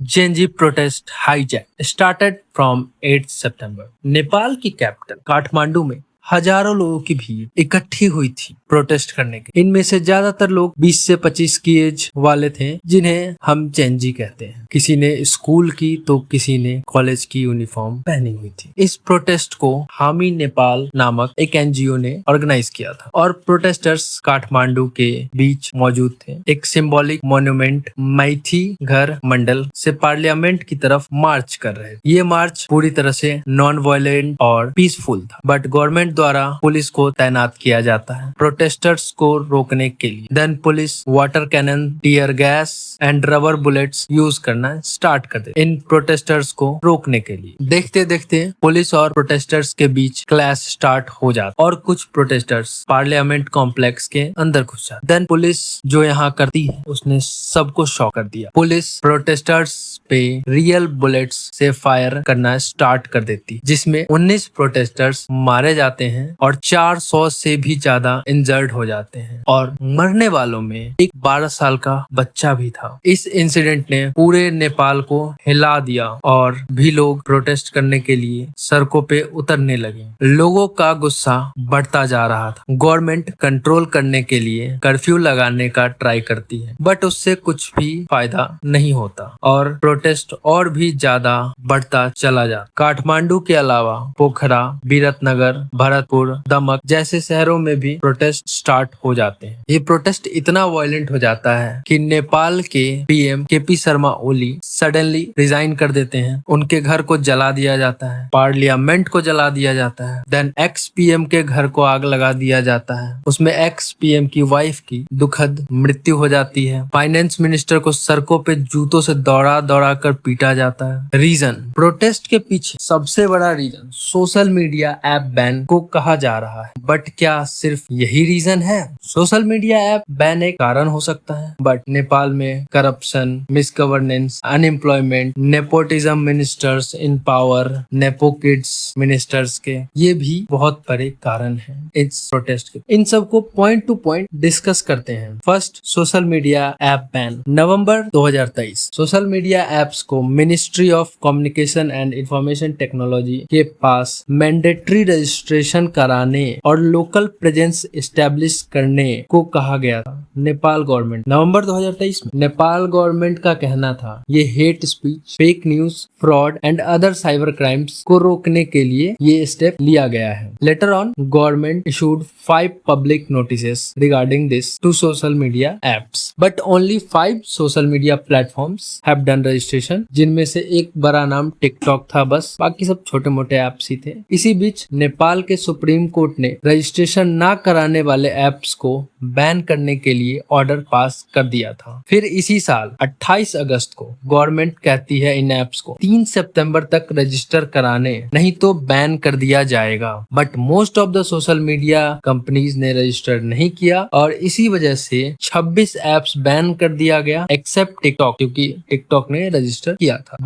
JNG protest hijack started from 8 सितंबर। नेपाल की capital Kathmandu में हजारों लोगों की भीड़ इकट्ठी हुई थी प्रोटेस्ट करने के। इनमें से ज्यादातर लोग 20 से 25 की एज वाले थे, जिन्हें हम जेएनजी कहते हैं। किसी ने स्कूल की तो किसी ने कॉलेज की यूनिफॉर्म पहनी हुई थी। इस प्रोटेस्ट को हामी नेपाल नामक एक एनजीओ ने ऑर्गेनाइज किया था और प्रोटेस्टर्स काठमांडू के बीच मौजूद थे। एक सिंबॉलिक मॉन्यूमेंट मैथी घर मंडल से पार्लियामेंट की तरफ मार्च कर रहे थे। ये मार्च पूरी तरह से नॉन वायलेंट और पीसफुल था, बट गवर्नमेंट द्वारा पुलिस को तैनात किया जाता है प्रोटेस्टर्स को रोकने के लिए। Then police water cannon, tear gas and rubber bullets use करना स्टार्ट कर दे इन प्रोटेस्टर्स को रोकने के लिए। देखते देखते पुलिस और प्रोटेस्टर्स के बीच क्लैश स्टार्ट हो जाता और कुछ प्रोटेस्टर्स पार्लियामेंट कॉम्प्लेक्स के अंदर घुस जाते। देन पुलिस जो यहाँ करती है उसने सबको शॉक कर दिया। पुलिस प्रोटेस्टर्स पे रियल बुलेट्स से फायर करना स्टार्ट कर देती, जिसमें 19 प्रोटेस्टर्स मारे जाते हैं और 400 से भी ज्यादा इंजर्ड हो जाते हैं और मरने वालों में एक 12 साल का बच्चा भी था। इस इंसिडेंट ने पूरे नेपाल को हिला दिया और भी लोग प्रोटेस्ट करने के लिए सड़कों पे उतरने लगे। लोगों का गुस्सा बढ़ता जा रहा था। गवर्नमेंट कंट्रोल करने के लिए कर्फ्यू लगाने का ट्राई करती है, बट उससे कुछ भी फायदा नहीं होता और प्रोटेस्ट और भी ज्यादा बढ़ता चला जाता। काठमांडू के अलावा पोखरा, बिरतनगर, भरतपुर, दमक जैसे शहरों में भी प्रोटेस्ट स्टार्ट हो जाते हैं। ये प्रोटेस्ट इतना वायलेंट हो जाता है कि नेपाल के PM KP Sharma Oli suddenly resign कर देते हैं। उनके घर को जला दिया जाता है, पार्लियामेंट को जला दिया जाता है। देन एक्स पीएम के घर को आग लगा दिया जाता है। उसमें एक्स पीएम की वाइफ की दुखद मृत्यु हो जाती है। फाइनेंस मिनिस्टर को सड़कों पे जूतों से दौड़ा दौड़ा कर पीटा जाता है। रीजन प्रोटेस्ट के पीछे सबसे बड़ा reason social media app ban को कहा जा रहा है। बट क्या सिर्फ यही रीजन है? सोशल मीडिया ऐप बैन एक कारण हो सकता है, बट नेपाल में corruption, misgovernance, unemployment, nepotism ministers in power, nepo kids ministers के, ये भी बहुत बड़े कारण हैं इस प्रोटेस्ट के। इन सबको पॉइंट टू पॉइंट डिस्कस करते हैं। First, social media app ban. November 2023 social media apps को ministry of communication and information technology के पास मैंडेटरी रजिस्ट्रेशन कराने और लोकल प्रेजेंस एस्टेब्लिश करने को कहा गया था। नेपाल गवर्नमेंट नवंबर 2023 में नेपाल गवर्नमेंट का कहना था ये hate speech, fake news, fraud and other cyber crimes को रोकने के लिए ये स्टेप लिया गया है। Later on government issued 5 public notices regarding this to social media apps, but only 5 social media platforms have done registration, जिनमें से एक बड़ा नाम टिकटॉक था, बस बाकी सब छोटे मोटे एप्स ही थे। इसी बीच नेपाल के सुप्रीम कोर्ट ने रजिस्ट्रेशन ना कराने वाले एप्स को बैन करने के लिए ऑर्डर पास कर दिया था। फिर इसी साल 28 अगस्त को गवर्नमेंट कहती है इन एप्स को 3 सितंबर तक रजिस्टर कराने, नहीं तो बैन कर दिया जाएगा। But most of the social media companies ने रजिस्टर नहीं किया और इसी वजह से 26 एप्स बैन कर दिया गया एक्सेप्ट टिकटॉक, क्योंकि टिकटॉक ने रजिस्टर किया था।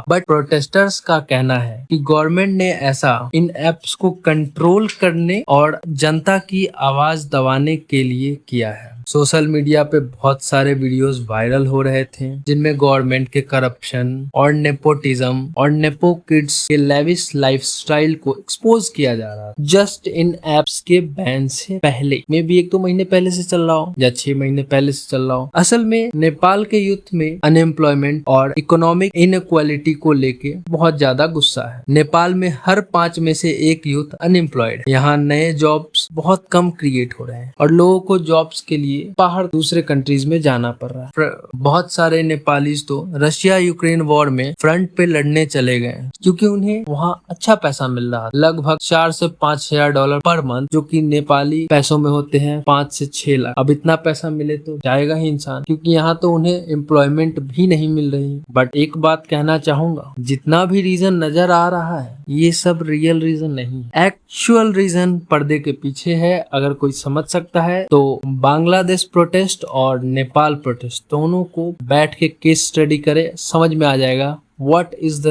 बट प्रोटेस्टर्स का कहना है कि गवर्नमेंट ने ऐसा इन एप्स को कंट्रोल करने और जनता की आवाज दबाने के लिए किया है। सोशल मीडिया पे बहुत सारे वीडियोस वायरल हो रहे थे जिनमें गवर्नमेंट के करप्शन और नेपोटिज्म और नेपो किड्स के लेविश लाइफस्टाइल को एक्सपोज किया जा रहा था। जस्ट इन एप्स के बैन से पहले, मे बी 1-2 महीने पहले से चल रहा हो या 6 महीने पहले से चल रहा हो। असल में नेपाल के यूथ में अनएम्प्लॉयमेंट और इकोनॉमिक इनइक्वालिटी को लेके बहुत ज्यादा गुस्सा है। नेपाल में हर 5 में से 1 यूथ अनएम्प्लॉयड। यहाँ नए जॉब्स बहुत कम क्रिएट हो रहे हैं और लोगों को जॉब्स के लिए बाहर दूसरे कंट्रीज में जाना पड़ रहा है। बहुत सारे नेपालीज तो रशिया यूक्रेन वॉर में फ्रंट पे लड़ने चले गए क्योंकि उन्हें वहाँ अच्छा पैसा मिल रहा है, लगभग 4 से 5 हजार डॉलर पर मंथ, जो कि नेपाली पैसों में होते हैं 5 से 6 लाख। अब इतना पैसा मिले तो जाएगा ही इंसान, क्योंकि यहाँ तो उन्हें एम्प्लॉयमेंट भी नहीं मिल रही। बट एक बात कहना चाहूंगा, जितना भी रीजन नजर आ रहा है ये सब रियल रीजन नहीं, एक्चुअल रीजन पर्दे के पीछे है। अगर कोई समझ सकता है तो बांग्लादेश प्रोटेस्ट और नेपाल प्रोटेस्ट दोनों को बैठ के केस स्टडी करे, समझ में आ जाएगा what is the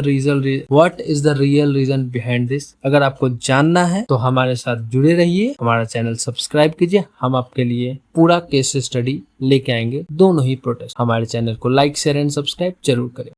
real reason behind this। अगर आपको जानना है तो हमारे साथ जुड़े रहिए, हमारा चैनल सब्सक्राइब कीजिए। हम आपके लिए पूरा केस स्टडी लेके आएंगे, दोनों ही प्रोटेस्ट। हमारे चैनल को लाइक, शेयर एंड सब्सक्राइब जरूर करें।